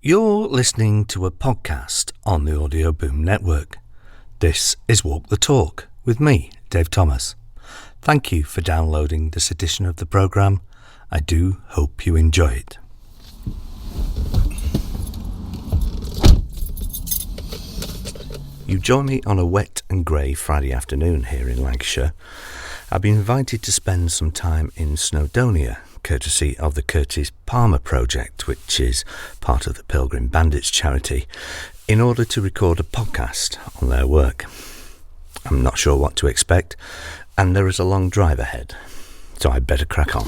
You're listening to a podcast on the Audio Boom Network. This is Walk the Talk with me, Dave Thomas. Thank you for downloading this edition of the programme. I do hope you enjoy it. You join me on a wet and grey Friday afternoon here in Lancashire. I've been invited to spend some time in Snowdonia, courtesy of the Curtis Palmer project, which is part of the Pilgrim Bandits charity, in order to record a podcast on their work. I'm not sure what to expect, and there is a long drive ahead, so I'd better crack on.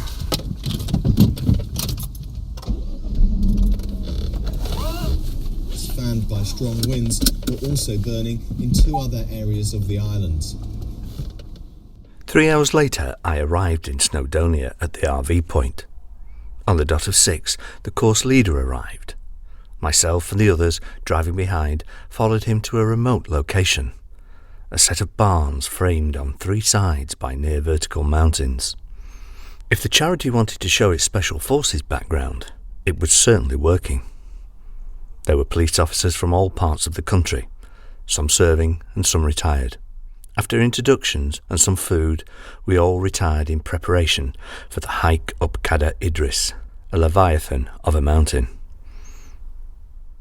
Fanned by strong winds, were also burning in two other areas of the island. 3 hours later, I arrived in Snowdonia at the RV point. On the dot of 6, the course leader arrived. Myself and the others, driving behind, followed him to a remote location, a set of barns framed on 3 sides by near vertical mountains. If the charity wanted to show its special forces background, it was certainly working. There were police officers from all parts of the country, some serving and some retired. After introductions and some food, we all retired in preparation for the hike up Cadair Idris, a leviathan of a mountain.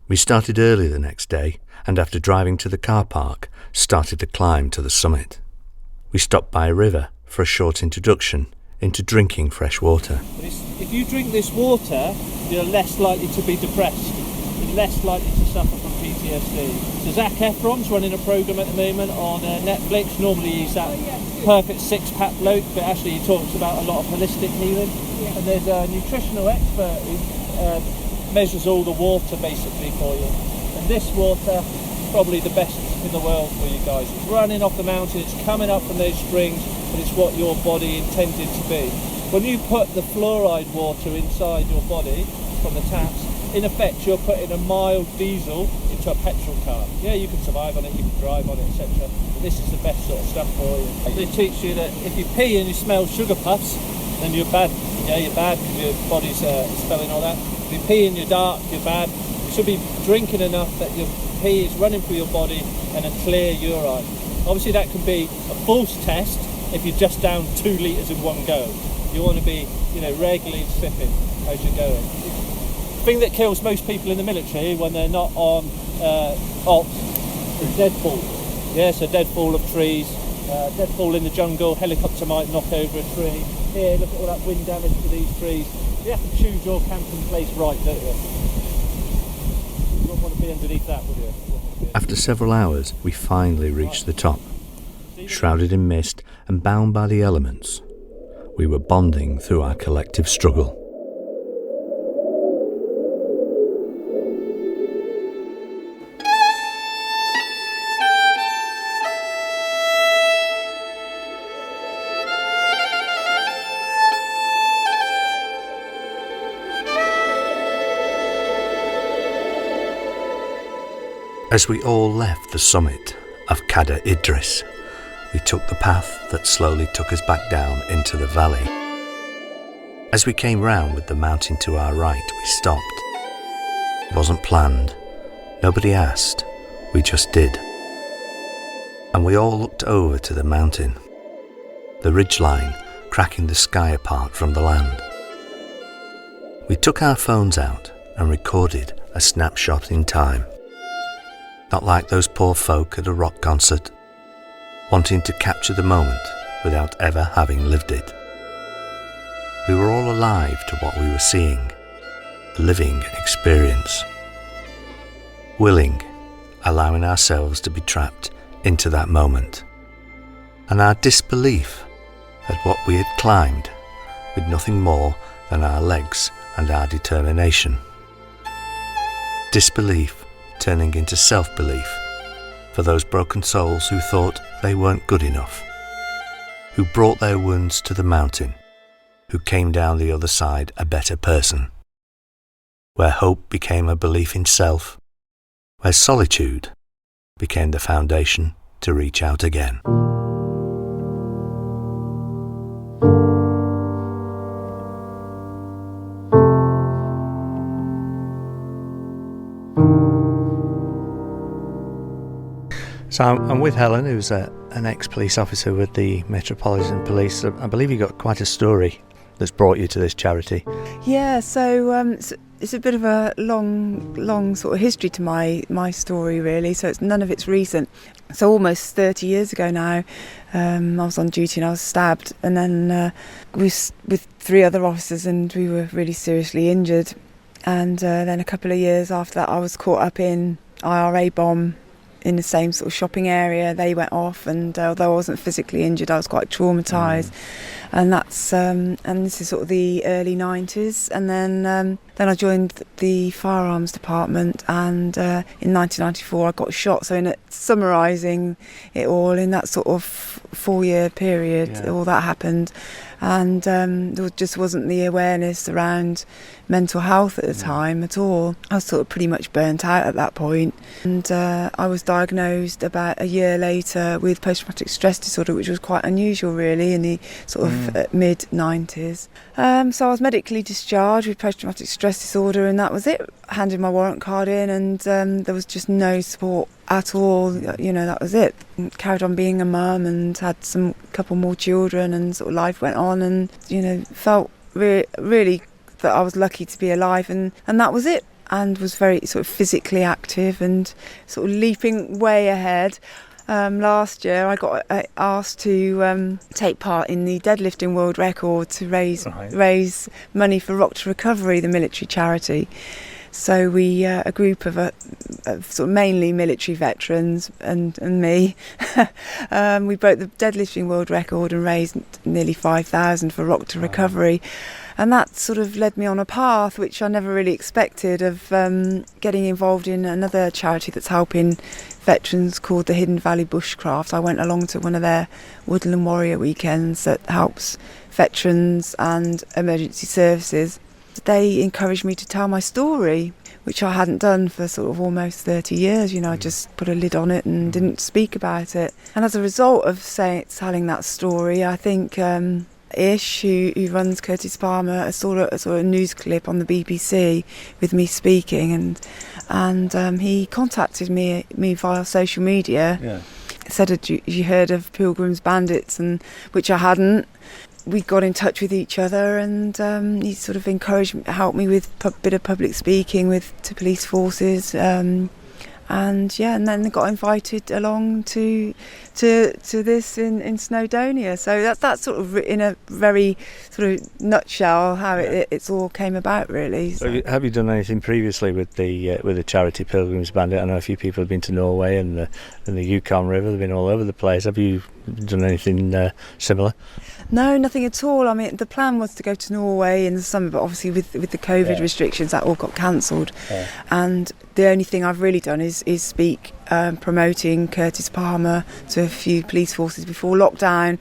We started early the next day, and after driving to the car park, started the climb to the summit. We stopped by a river for a short introduction into drinking fresh water. If you drink this water, you're less likely to be depressed. You're less likely to suffer from PTSD. So Zac Efron's running a programme at the moment on Netflix. Normally he's that perfect six-pack bloke, but actually he talks about a lot of holistic healing. And there's a nutritional expert who measures all the water basically for you. And this water is probably the best in the world for you guys. It's running off the mountain, it's coming up from those springs, but it's what your body intended to be. When you put the fluoride water inside your body from the taps, in effect you're putting a mild diesel into a petrol car. Yeah, you can survive on it, you can drive on it, etc. But this is the best sort of stuff for you. They teach you that if you pee and you smell sugar puffs, then you're bad. Yeah, you're bad because your body's expelling all that. If you pee and you're dark, you're bad. You should be drinking enough that your pee is running through your body and a clear urine. Obviously that can be a false test if you're just down 2 litres in one go. You want to be, regularly sipping as you're going. The thing that kills most people in the military when they're not on ops is deadfall. Yeah, so deadfall of trees, deadfall in the jungle, helicopter might knock over a tree. Here, look at all that wind damage to these trees. You have to choose your camping place right, don't you? You wouldn't want to be underneath that, would you? After several hours, we finally reached the top. Shrouded in mist and bound by the elements, we were bonding through our collective struggle. As we all left the summit of Cadair Idris, we took the path that slowly took us back down into the valley. As we came round with the mountain to our right, we stopped. It wasn't planned, nobody asked, we just did. And we all looked over to the mountain, the ridgeline cracking the sky apart from the land. We took our phones out and recorded a snapshot in time. Not like those poor folk at a rock concert, wanting to capture the moment without ever having lived it. We were all alive to what we were seeing, a living experience. Willing, allowing ourselves to be trapped into that moment. And our disbelief at what we had climbed with nothing more than our legs and our determination. Disbelief turning into self-belief for those broken souls who thought they weren't good enough, who brought their wounds to the mountain, who came down the other side a better person, where hope became a belief in self, where solitude became the foundation to reach out again. So I'm with Helen, who's an ex-police officer with the Metropolitan Police. I believe you got quite a story that's brought you to this charity. Yeah, so it's a bit of a long sort of history to my story, really. So none of it's recent. So almost 30 years ago now, I was on duty and I was stabbed, and then with 3 other officers, and we were really seriously injured. And then a couple of years after that, I was caught up in IRA bomb in the same sort of shopping area. They went off, and although I wasn't physically injured, I was quite traumatised. And that's and this is sort of the early 90s. And then I joined the firearms department, and in 1994 I got shot. So in summarising it all, in that sort of 4-year period, all that happened. And there just wasn't the awareness around mental health at the time at all. I was sort of pretty much burnt out at that point. And I was diagnosed about a year later with post-traumatic stress disorder, which was quite unusual really in the sort of mid-90s. So I was medically discharged with post-traumatic stress disorder, and that was it. Handed my warrant card in, and there was just no support at all. That was it. Carried on being a mum and had couple more children, and sort of life went on, and felt really that I was lucky to be alive, and that was it. And was very sort of physically active and sort of leaping way ahead. Last year I got asked to take part in the deadlifting world record to raise money for Rock to Recovery, the military charity. So we, a group of sort of mainly military veterans and me, we broke the deadlifting world record and raised nearly 5,000 for Rock to Recovery. And that sort of led me on a path which I never really expected, of getting involved in another charity that's helping veterans called the Hidden Valley Bushcraft. I went along to one of their Woodland Warrior weekends that helps veterans and emergency services. They encouraged me to tell my story, which I hadn't done for sort of almost 30 years. I just put a lid on it and didn't speak about it. And as a result of telling that story, I think Ish, who runs Curtis Palmer, I saw a sort of news clip on the BBC with me speaking, and he contacted me via social media. Yeah. Said, had you heard of Pilgrim Bandits? And which I hadn't. We got in touch with each other, and he sort of helped me with a bit of public speaking to police forces, and then got invited along to this in Snowdonia. So that's sort of in a very sort of nutshell how it's all came about, really. So. Have you done anything previously with the charity Pilgrims Bandit? I know a few people have been to Norway and the Yukon River. They've been all over the place. Have you done anything similar? No, nothing at all. I mean, the plan was to go to Norway in the summer, but obviously with the COVID restrictions, that all got cancelled. Yeah. And the only thing I've really done is speak, promoting Curtis Palmer to a few police forces before lockdown,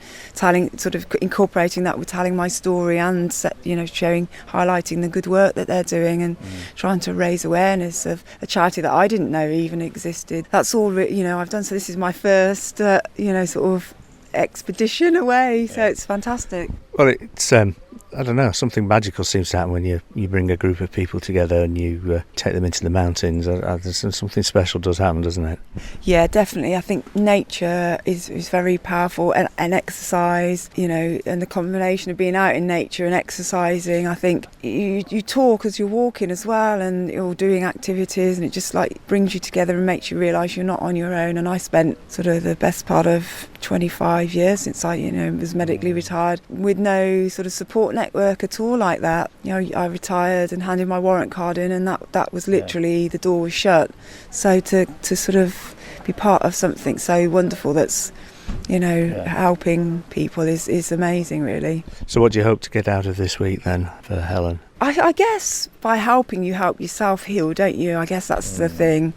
incorporating that with telling my story and highlighting the good work that they're doing, and trying to raise awareness of a charity that I didn't know even existed. That's all I've done. So this is my first sort of expedition away, so it's fantastic. Well, it's I don't know, something magical seems to happen when you bring a group of people together and you take them into the mountains. Something special does happen, doesn't it? Yeah, definitely. I think nature is very powerful, and exercise, and the combination of being out in nature and exercising. I think you talk as you're walking as well, and you're doing activities, and it just brings you together and makes you realise you're not on your own. And I spent sort of the best part of 25 years since I was medically retired with no sort of support network at all like that. I retired and handed my warrant card in, and that was literally the door was shut. So to sort of be part of something so wonderful that's helping people is amazing, really. So what do you hope to get out of this week then for Helen? I guess by helping you help yourself heal, don't you? I guess that's the thing.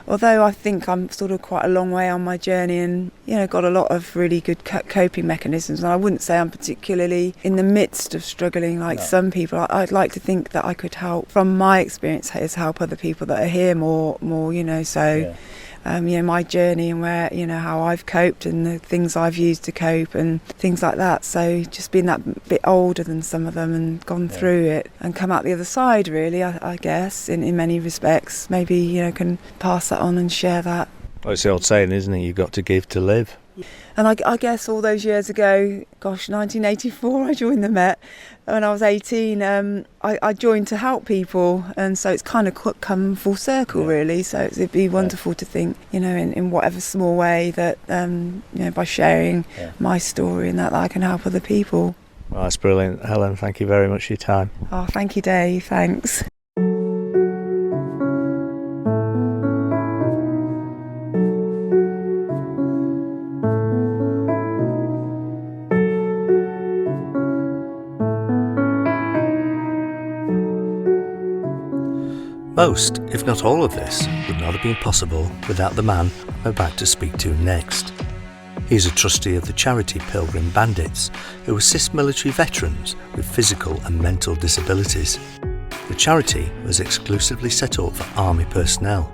Although I think I'm sort of quite a long way on my journey, and got a lot of really good coping mechanisms, and I wouldn't say I'm particularly in the midst of struggling like some people. I'd like to think that I could help, from my experience, help other people that are here more. My journey and where, how I've coped and the things I've used to cope and things like that. So just being that bit older than some of them and gone through it and come out the other side, really, I guess, in many respects. Maybe, can pass that on and share that. Well, it's the old saying, isn't it? You've got to give to live. And I guess all those years ago, 1984, I joined the Met. When I was 18, I joined to help people, and so it's kind of come full circle, really. So it'd be wonderful to think, in whatever small way that, by sharing my story and that I can help other people. Well, that's brilliant. Helen, thank you very much for your time. Oh, thank you, Dave. Thanks. Most, if not all of this, would not have been possible without the man I'm about to speak to next. He is a trustee of the charity Pilgrim Bandits, who assists military veterans with physical and mental disabilities. The charity was exclusively set up for army personnel,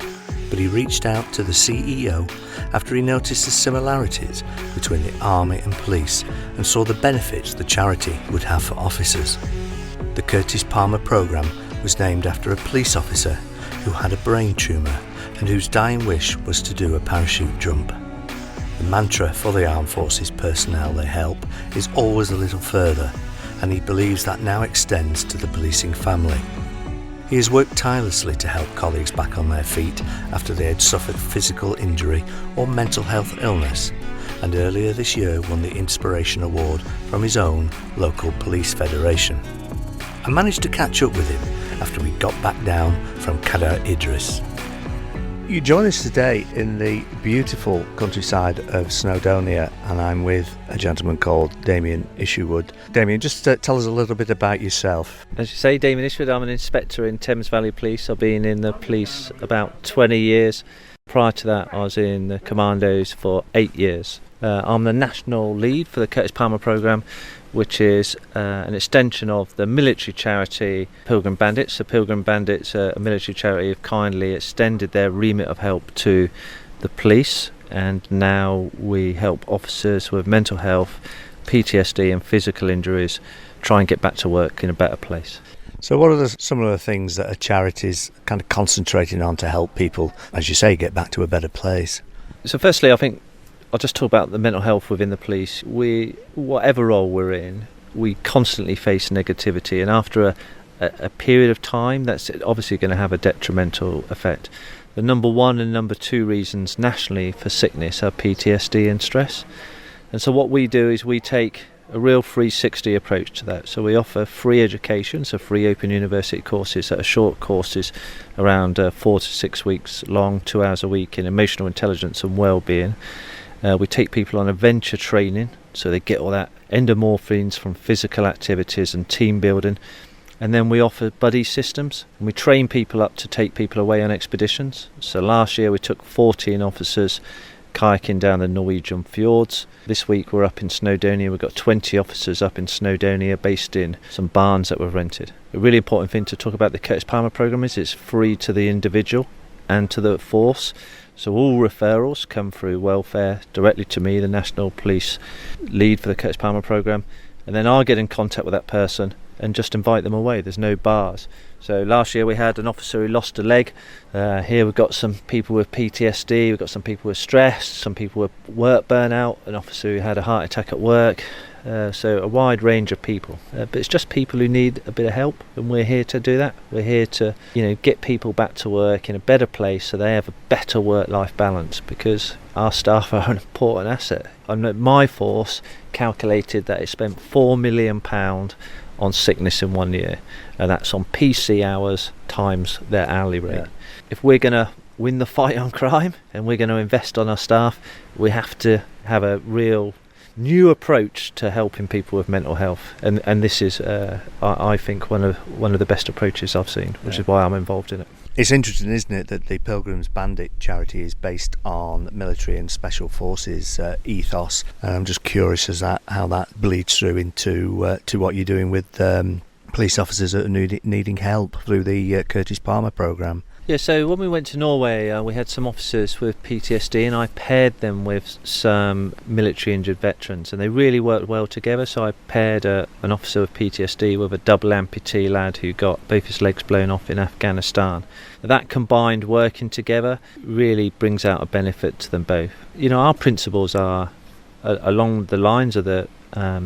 but he reached out to the CEO after he noticed the similarities between the army and police and saw the benefits the charity would have for officers. The Curtis Palmer programme was named after a police officer who had a brain tumour and whose dying wish was to do a parachute jump. The mantra for the Armed Forces personnel they help is always a little further, and he believes that now extends to the policing family. He has worked tirelessly to help colleagues back on their feet after they had suffered physical injury or mental health illness, and earlier this year won the Inspiration Award from his own local police federation. I managed to catch up with him after we got back down from Cader Idris. You join us today in the beautiful countryside of Snowdonia, and I'm with a gentleman called Damien Isherwood. Damien, just tell us a little bit about yourself. As you say, Damien Isherwood, I'm an inspector in Thames Valley Police. I've been in the police about 20 years. Prior to that, I was in the Commandos for 8 years. I'm the national lead for the Curtis Palmer programme, which is an extension of the military charity Pilgrim Bandits. The Pilgrim Bandits, a military charity, have kindly extended their remit of help to the police, and now we help officers with mental health, PTSD and physical injuries try and get back to work in a better place. So what are some of the things that a charity's kind of concentrating on to help people, as you say, get back to a better place? So firstly, I think I'll just talk about the mental health within the police. Whatever role we're in, we constantly face negativity, and after a period of time, that's obviously going to have a detrimental effect. The number one and number two reasons nationally for sickness are PTSD and stress. And so what we do is we take a real 360 approach to that. So we offer free education, so free open university courses that are short courses around 4 to 6 weeks long, 2 hours a week in emotional intelligence and well-being. We take people on adventure training, so they get all that endorphins from physical activities and team building. And then we offer buddy systems, and we train people up to take people away on expeditions. So last year we took 14 officers kayaking down the Norwegian fjords. This week we're up in Snowdonia. We've got 20 officers up in Snowdonia based in some barns that we've rented. A really important thing to talk about the Curtis Palmer programme is it's free to the individual and to the force. So all referrals come through welfare directly to me, the National Police lead for the Curtis Palmer programme, and then I get in contact with that person and just invite them away. There's no bars. So last year we had an officer who lost a leg. Here we've got some people with PTSD, we've got some people with stress, some people with work burnout, an officer who had a heart attack at work. So a wide range of people, but it's just people who need a bit of help, and we're here to do that. We're here to, get people back to work in a better place so they have a better work-life balance, because our staff are an important asset. My force calculated that it spent £4 million on sickness in 1 year, and that's on PC hours times their hourly rate. Yeah. If we're going to win the fight on crime and we're going to invest on our staff, we have to have a real new approach to helping people with mental health, and this is I think one of the best approaches I've seen, which is why I'm involved in it. It's interesting, isn't it, that the Pilgrim's Bandit charity is based on military and special forces ethos, and I'm just curious as how that bleeds through into to what you're doing with police officers that are needing help through the Curtis Palmer programme. Yeah, so when we went to Norway, we had some officers with PTSD, and I paired them with some military injured veterans, and they really worked well together. So I paired an officer with PTSD with a double amputee lad who got both his legs blown off in Afghanistan. That combined working together really brings out a benefit to them both. You know, our principles are along the lines of the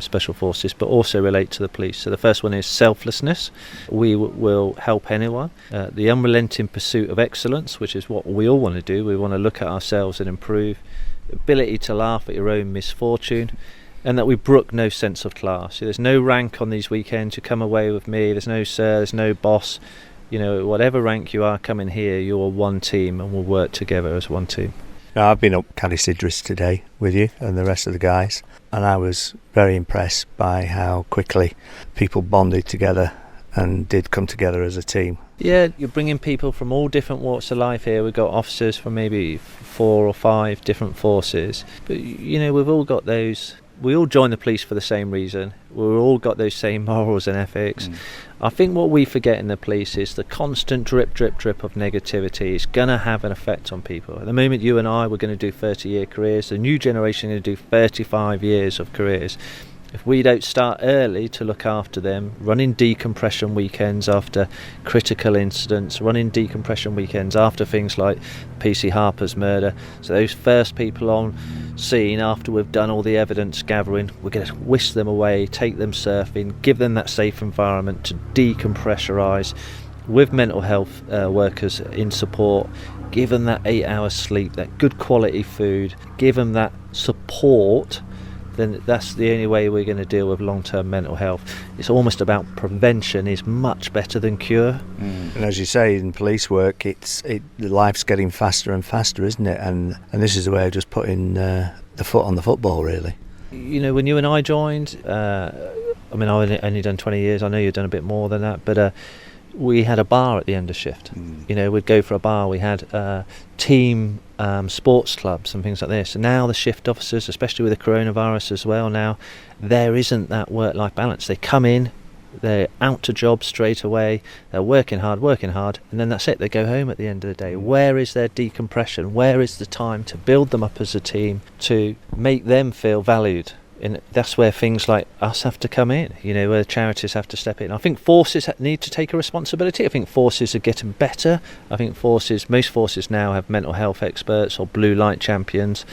special forces, but also relate to the police. So the first one is selflessness. We will help anyone. The unrelenting pursuit of excellence, which is what we all want to do. We want to look at ourselves and improve. Ability to laugh at your own misfortune. And that we brook no sense of class. There's no rank on these weekends. You come away with me. There's no sir, there's no boss. You know, whatever rank you are coming here, you're one team, and we'll work together as one team. Now, I've been up Cadiz Idris today with you and the rest of the guys, and I was very impressed by how quickly people bonded together and did come together as a team. Yeah, you're bringing people from all different walks of life here. We've got officers from maybe 4 or 5 different forces, but you know, we've all got those. We all join the police for the same reason. We've all got those same morals and ethics. I think what we forget in the police is the constant drip of negativity is going to have an effect on people. At the moment, you and I, we're going to do 30-year careers. The new generation are going to do 35 years of careers. If we don't start early to look after them, running decompression weekends after critical incidents, running decompression weekends after things like PC Harper's murder, so those first people on scene after we've done all the evidence gathering, we're going to whisk them away, take them surfing, give them that safe environment to decompressurise with mental health workers in support, give them that 8 hours sleep, that good quality food, give them that support. Then that's the only way we're going to deal with long-term mental health. It's almost about prevention is much better than cure. And as you say, in police work, life's getting faster and faster, isn't it? And this is a way of just putting the foot on the football, really. You know, when you and I joined, I mean, I've only done 20 years. I know you've done a bit more than that, but we had a bar at the end of shift. You know, we'd go for a bar. We had team sports clubs and things like this. And now the shift officers, especially with the coronavirus as well, now there isn't that work-life balance. They come in, they're out to job straight away, they're working hard, and then that's it. They go home at the end of the day. Where is their decompression? Where is the time to build them up as a team, to make them feel valued? And that's where things like us have to come in, you know, where charities have to step in. I think forces need to take a responsibility. I think forces are getting better. I think most forces now have mental health experts or blue light champions.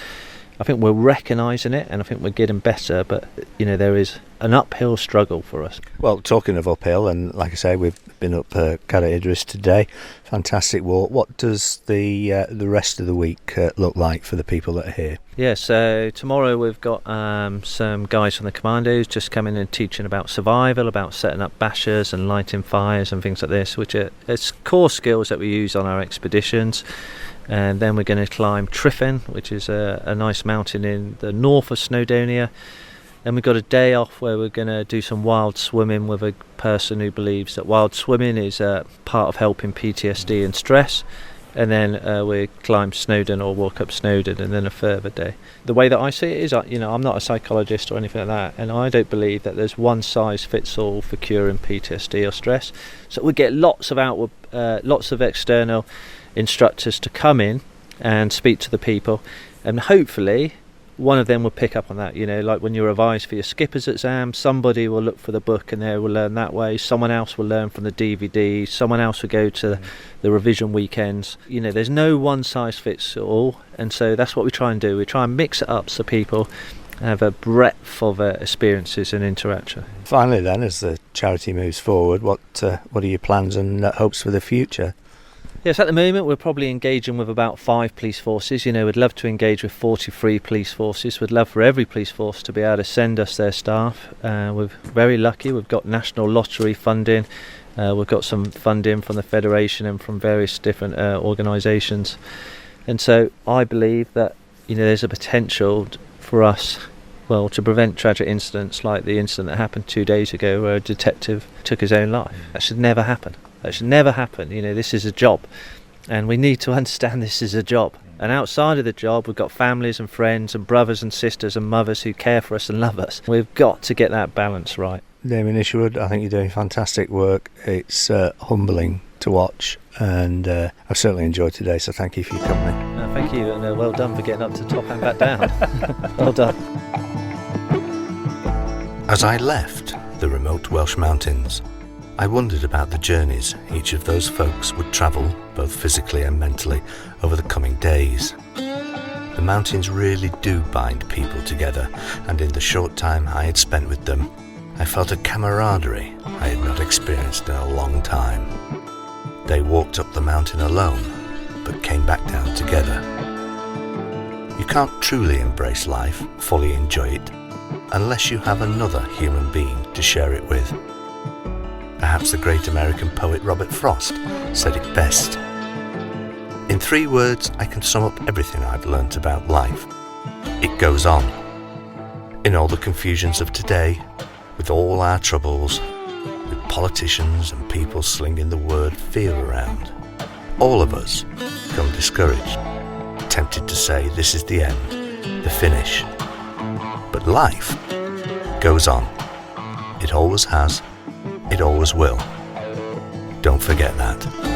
I think we're recognising it, and I think we're getting better, but, you know, there is an uphill struggle for us. Well, talking of uphill, and like I say, we've been up Cadiz Idris today. Fantastic walk. What does the rest of the week look like for the people that are here? Yeah, so tomorrow we've got some guys from the commandos just coming and teaching about survival, about setting up bashers and lighting fires and things like this, which are it's core skills that we use on our expeditions. And then we're going to climb Triffin, which is a nice mountain in the north of Snowdonia. Then we've got a day off where we're going to do some wild swimming with a person who believes that wild swimming is part of helping PTSD and stress. And then we climb Snowdon or walk up Snowdon, and then a further day. The way that I see it is, you know, I'm not a psychologist or anything like that, and I don't believe that there's one size fits all for curing PTSD or stress. So we get lots of external instructors to come in and speak to the people, and hopefully one of them will pick up on that. You know, like when you revise for your skipper's exam, somebody will look for the book and they will learn that way. Someone else will learn from the DVD. Someone else will go to the revision weekends. You know, there's no one size fits all, and so that's what we try and do. We try and mix it up so people have a breadth of experiences and interaction. Finally then, as the charity moves forward, what are your plans and hopes for the future? Yes, at the moment we're probably engaging with about 5 police forces. You know, we'd love to engage with 43 police forces. We'd love for every police force to be able to send us their staff. We're very lucky. We've got national lottery funding. We've got some funding from the Federation and from various different organisations. And so I believe that, you know, there's a potential for us, well, to prevent tragic incidents like the incident that happened 2 days ago where a detective took his own life. That should never happen. That should never happen. You know, this is a job, and we need to understand this is a job. And outside of the job, we've got families and friends and brothers and sisters and mothers who care for us and love us. We've got to get that balance right. Damien Isherwood, I think you're doing fantastic work. It's humbling to watch, and I've certainly enjoyed today, so thank you for your company. Thank you, and well done for getting up to the top and back down. Well done. As I left the remote Welsh mountains, I wondered about the journeys each of those folks would travel, both physically and mentally, over the coming days. The mountains really do bind people together, and in the short time I had spent with them, I felt a camaraderie I had not experienced in a long time. They walked up the mountain alone, but came back down together. You can't truly embrace life, fully enjoy it, unless you have another human being to share it with. Perhaps the great American poet Robert Frost said it best. In 3 words, I can sum up everything I've learnt about life. It goes on. In all the confusions of today, with all our troubles, with politicians and people slinging the word fear around, all of us become discouraged, tempted to say this is the end, the finish. But life goes on. It always has. It always will. Don't forget that.